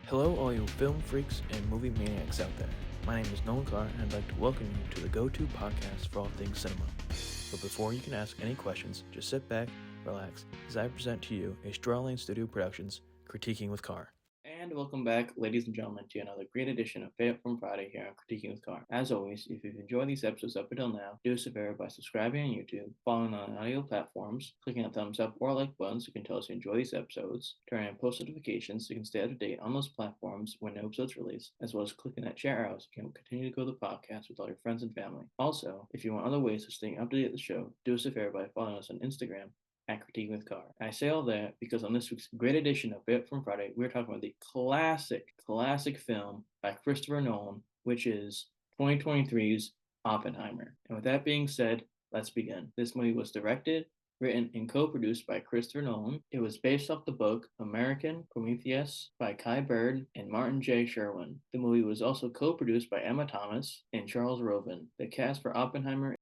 Hello, all you film freaks and movie maniacs out there. My name is Nolan Carr, and I'd like to welcome you to the go-to podcast for all things cinema. But before you can ask any questions, just sit back, relax, as I present to you a Strawlane Studio Productions Critiquing with Carr. And welcome back, ladies and gentlemen, to another great edition of Favorite from Friday here on Critiquing with Carr. As always, if you've enjoyed these episodes up until now, do so by subscribing on YouTube, following on audio platforms, clicking the thumbs up or like button so you can tell us you enjoy these episodes, turning on post notifications so you can stay up to date on those platforms when new episodes release, as well as clicking that share arrow so you can continue to grow the podcast with all your friends and family. Also, if you want other ways of staying up to date with the show, do us a favor by following us on Instagram at Critiquing with Carr. I say all that because on this week's great edition of Favorite from Friday, we're talking about the classic film by Christopher Nolan, which is 2023's Oppenheimer. And with that being said, let's begin. This movie was directed, written, and co-produced by Christopher Nolan. It was based off the book American Prometheus by Kai Bird and Martin J. Sherwin. The movie was also co-produced by Emma Thomas and Charles Roven. The cast for Oppenheimer: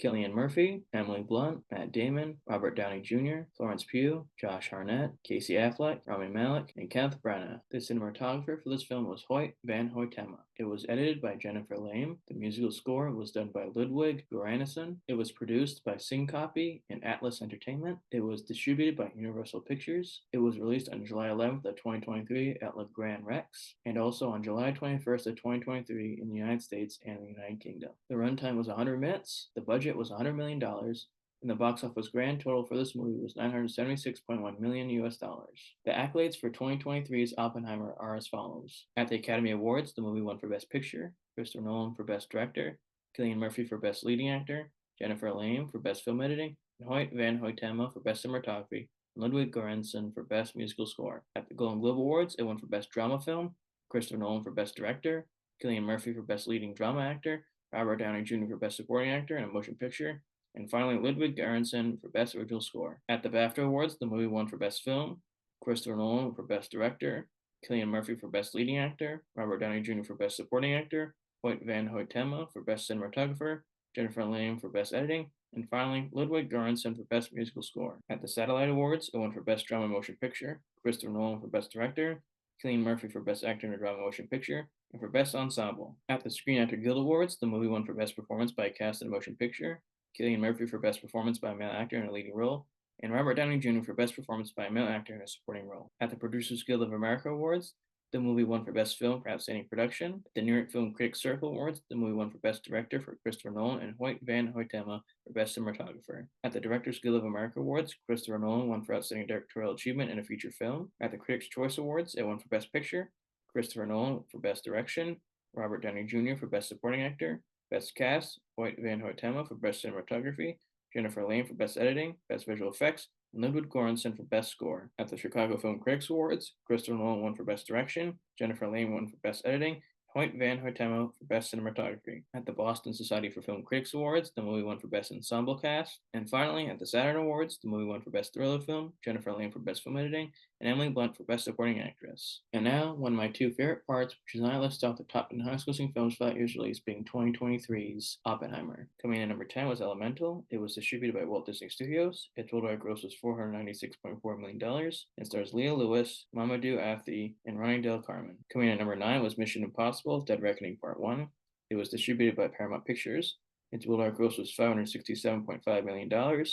Cillian Murphy, Emily Blunt, Matt Damon, Robert Downey Jr., Florence Pugh, Josh Hartnett, Casey Affleck, Rami Malek, and Kenneth Branagh. The cinematographer for this film was Hoyt van Hoytema. It was edited by Jennifer Lame. The musical score was done by Ludwig Göransson. It was produced by Syncope and Atlas Entertainment. It was distributed by Universal Pictures. It was released on July 11th of 2023 at Le Grand Rex, and also on July 21st of 2023 in the United States and the United Kingdom. The runtime was 100 minutes. The budget was $100 million, and the box office grand total for this movie was $976.1 million US. The accolades for 2023's Oppenheimer are as follows. At the Academy Awards, the movie won for Best Picture, Christopher Nolan for Best Director, Cillian Murphy for Best Leading Actor, Jennifer Lame for Best Film Editing, and Hoyt van Hoytema for Best Cinematography, and Ludwig Göransson for Best Musical Score. At the Golden Globe Awards, it won for Best Drama Film, Christopher Nolan for Best Director, Cillian Murphy for Best Leading Drama Actor, Robert Downey Jr. for Best Supporting Actor in a Motion Picture, and finally Ludwig Göransson for Best Original Score. At the BAFTA Awards, the movie won for Best Film, Christopher Nolan for Best Director, Cillian Murphy for Best Leading Actor, Robert Downey Jr. for Best Supporting Actor, Hoyt van Hoytema for Best Cinematographer, Jennifer Lame for Best Editing, and finally Ludwig Göransson for Best Musical Score. At the Satellite Awards, it won for Best Drama Motion Picture, Christopher Nolan for Best Director, Cillian Murphy for Best Actor in a Drama Motion Picture, and for Best Ensemble. At the Screen Actor Guild Awards, the movie won for Best Performance by a Cast in a Motion Picture, Cillian Murphy for Best Performance by a Male Actor in a Leading Role, and Robert Downey Jr. for Best Performance by a Male Actor in a Supporting Role. At the Producers Guild of America Awards, the movie won for Best Film for Outstanding Production. At the New York Film Critics Circle Awards, the movie won for Best Director for Christopher Nolan and Hoyt van Hoytema for Best Cinematographer. At the Directors Guild of America Awards, Christopher Nolan won for Outstanding Directorial Achievement in a Feature Film. At the Critics' Choice Awards, it won for Best Picture, Christopher Nolan for Best Direction, Robert Downey Jr. for Best Supporting Actor, Best Cast, Hoyt van Hoytema for Best Cinematography, Jennifer Lame for Best Editing, Best Visual Effects, and Ludwig Göransson for Best Score. At the Chicago Film Critics Awards, Christopher Nolan won for Best Direction, Jennifer Lame won for Best Editing, Hoyt van Hoytema for Best Cinematography. At the Boston Society for Film Critics Awards, the movie won for Best Ensemble Cast. And finally, at the Saturn Awards, the movie won for Best Thriller Film, Jennifer Lame for Best Film Editing, and Emily Blunt for Best Supporting Actress. And now, one of my two favorite parts, which is when I list out the top 10 highest grossing films for that year's release, being 2023's Oppenheimer. Coming in at number 10 was Elemental. It was distributed by Walt Disney Studios. Its worldwide gross was $496.4 million, and stars Leah Lewis, Mamadou Athie, and Ronnie Del Carmen. Coming in at number 9 was Mission Impossible: Dead Reckoning Part 1. It was distributed by Paramount Pictures. Its worldwide gross was $567.5 million,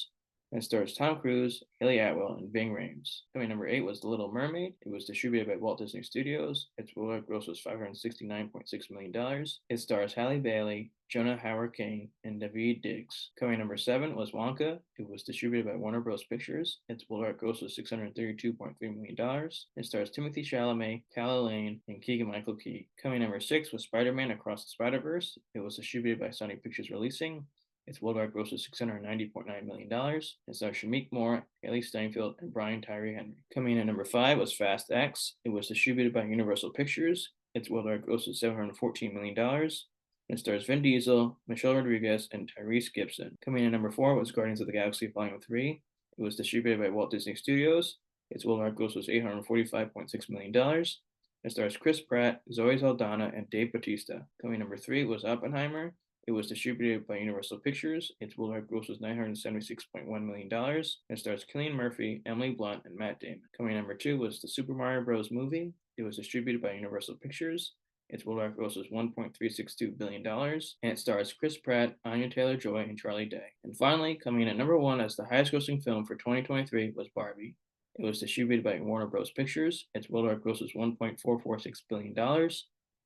and stars Tom Cruise, Haley Atwell, and Ving Rhames. Coming number 8 was The Little Mermaid. It was distributed by Walt Disney Studios. Its worldwide gross was $569.6 million. It stars Halle Bailey, Jonah Hauer-King, and Daveed Diggs. Coming number 7 was Wonka. It was distributed by Warner Bros. Pictures. Its worldwide gross was $632.3 million. It stars Timothée Chalamet, Calla Lane, and Keegan-Michael Key. Coming number 6 was Spider-Man Across the Spider-Verse. It was distributed by Sony Pictures Releasing. Its worldwide gross was $690.9 million. It stars Shameik Moore, Haley Steinfeld, and Brian Tyree Henry. Coming in at number 5 was Fast X. It was distributed by Universal Pictures. Its worldwide gross was $714 million. It stars Vin Diesel, Michelle Rodriguez, and Tyrese Gibson. Coming in at number 4 was Guardians of the Galaxy Volume 3. It was distributed by Walt Disney Studios. Its worldwide gross was $845.6 million. It stars Chris Pratt, Zoe Saldana, and Dave Bautista. Coming number 3 was Oppenheimer. It was distributed by Universal Pictures. Its worldwide gross was $976.1 million. It stars Cillian Murphy, Emily Blunt, and Matt Damon. Coming number 2 was the Super Mario Bros. Movie. It was distributed by Universal Pictures. Its worldwide gross was $1.362 billion, and it stars Chris Pratt, Anya Taylor-Joy, and Charlie Day. And finally, coming in at number one as the highest-grossing film for 2023 was Barbie. It was distributed by Warner Bros. Pictures. Its worldwide gross was $1.446 billion.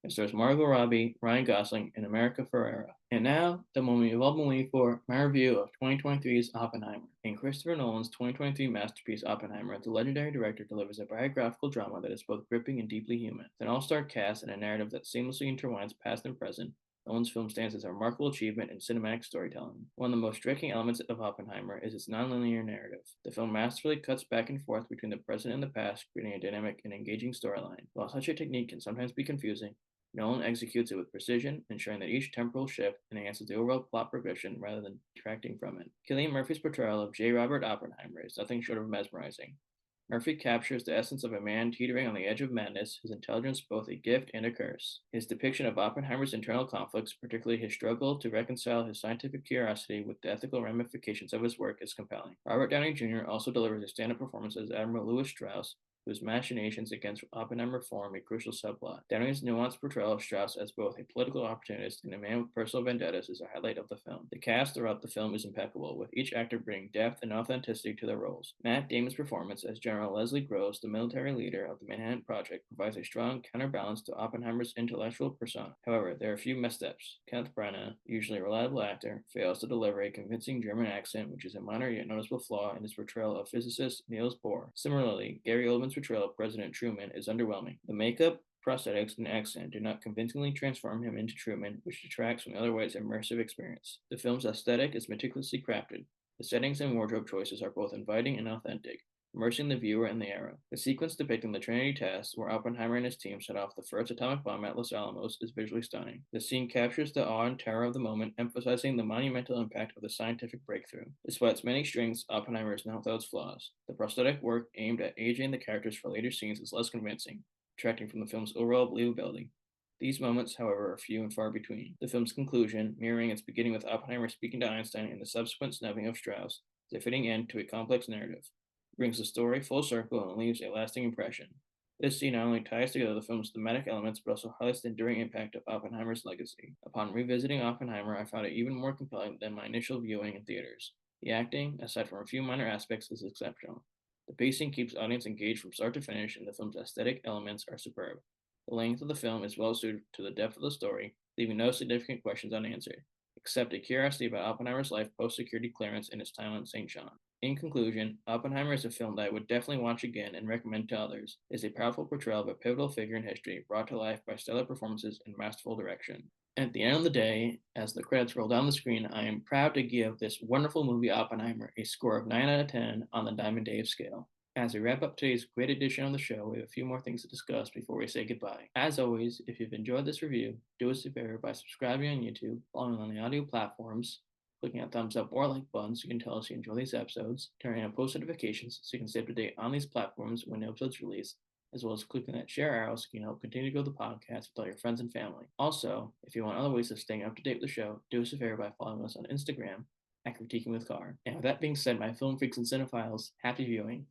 It stars Margot Robbie, Ryan Gosling, and America Ferrera. And now, the moment you've all been waiting for, my review of 2023's Oppenheimer. In Christopher Nolan's 2023 masterpiece Oppenheimer, the legendary director delivers a biographical drama that is both gripping and deeply human. With an all-star cast and a narrative that seamlessly intertwines past and present, Nolan's film stands as a remarkable achievement in cinematic storytelling. One of the most striking elements of Oppenheimer is its nonlinear narrative. The film masterfully cuts back and forth between the present and the past, creating a dynamic and engaging storyline. While such a technique can sometimes be confusing, Nolan executes it with precision, ensuring that each temporal shift enhances the overall plot progression rather than detracting from it. Cillian Murphy's portrayal of J. Robert Oppenheimer is nothing short of mesmerizing. Murphy captures the essence of a man teetering on the edge of madness, his intelligence both a gift and a curse. His depiction of Oppenheimer's internal conflicts, particularly his struggle to reconcile his scientific curiosity with the ethical ramifications of his work, is compelling. Robert Downey Jr. also delivers a stand-up performance as Admiral Louis Strauss, whose machinations against Oppenheimer form a crucial subplot. Downey's nuanced portrayal of Strauss as both a political opportunist and a man with personal vendettas is a highlight of the film. The cast throughout the film is impeccable, with each actor bringing depth and authenticity to their roles. Matt Damon's performance as General Leslie Groves, the military leader of the Manhattan Project, provides a strong counterbalance to Oppenheimer's intellectual persona. However, there are a few missteps. Kenneth Branagh, usually a reliable actor, fails to deliver a convincing German accent, which is a minor yet noticeable flaw in his portrayal of physicist Niels Bohr. Similarly, Gary Oldman's portrayal of President Truman is underwhelming. The makeup, prosthetics, and accent do not convincingly transform him into Truman, which detracts from the otherwise immersive experience. The film's aesthetic is meticulously crafted. The settings and wardrobe choices are both inviting and authentic, immersing the viewer in the era. The sequence depicting the Trinity test, where Oppenheimer and his team set off the first atomic bomb at Los Alamos, is visually stunning. The scene captures the awe and terror of the moment, emphasizing the monumental impact of the scientific breakthrough. Despite its many strengths, Oppenheimer is not without its flaws. The prosthetic work aimed at aging the characters for later scenes is less convincing, detracting from the film's overall believability. These moments, however, are few and far between. The film's conclusion, mirroring its beginning with Oppenheimer speaking to Einstein and the subsequent snubbing of Strauss, is a fitting end to a complex narrative. Brings the story full circle and leaves a lasting impression. This scene not only ties together the film's thematic elements, but also highlights the enduring impact of Oppenheimer's legacy. Upon revisiting Oppenheimer, I found it even more compelling than my initial viewing in theaters. The acting, aside from a few minor aspects, is exceptional. The pacing keeps audience engaged from start to finish, and the film's aesthetic elements are superb. The length of the film is well suited to the depth of the story, leaving no significant questions unanswered, except a curiosity about Oppenheimer's life post-security clearance and his time on St. John. In conclusion, Oppenheimer is a film that I would definitely watch again and recommend to others. It is a powerful portrayal of a pivotal figure in history brought to life by stellar performances and masterful direction. At the end of the day, as the credits roll down the screen, I am proud to give this wonderful movie Oppenheimer a score of 9 out of 10 on the Diamond Dave scale. As we wrap up today's great edition of the show, we have a few more things to discuss before we say goodbye. As always, if you've enjoyed this review, do us a favor by subscribing on YouTube, following on the audio platforms, clicking that thumbs up or like button so you can tell us you enjoy these episodes, turning on post notifications so you can stay up to date on these platforms when new episodes release, as well as clicking that share arrow so you can help continue to grow the podcast with all your friends and family. Also, if you want other ways of staying up to date with the show, do us a favor by following us on Instagram at Critiquing with Carr. And with that being said, my film freaks and cinephiles, happy viewing.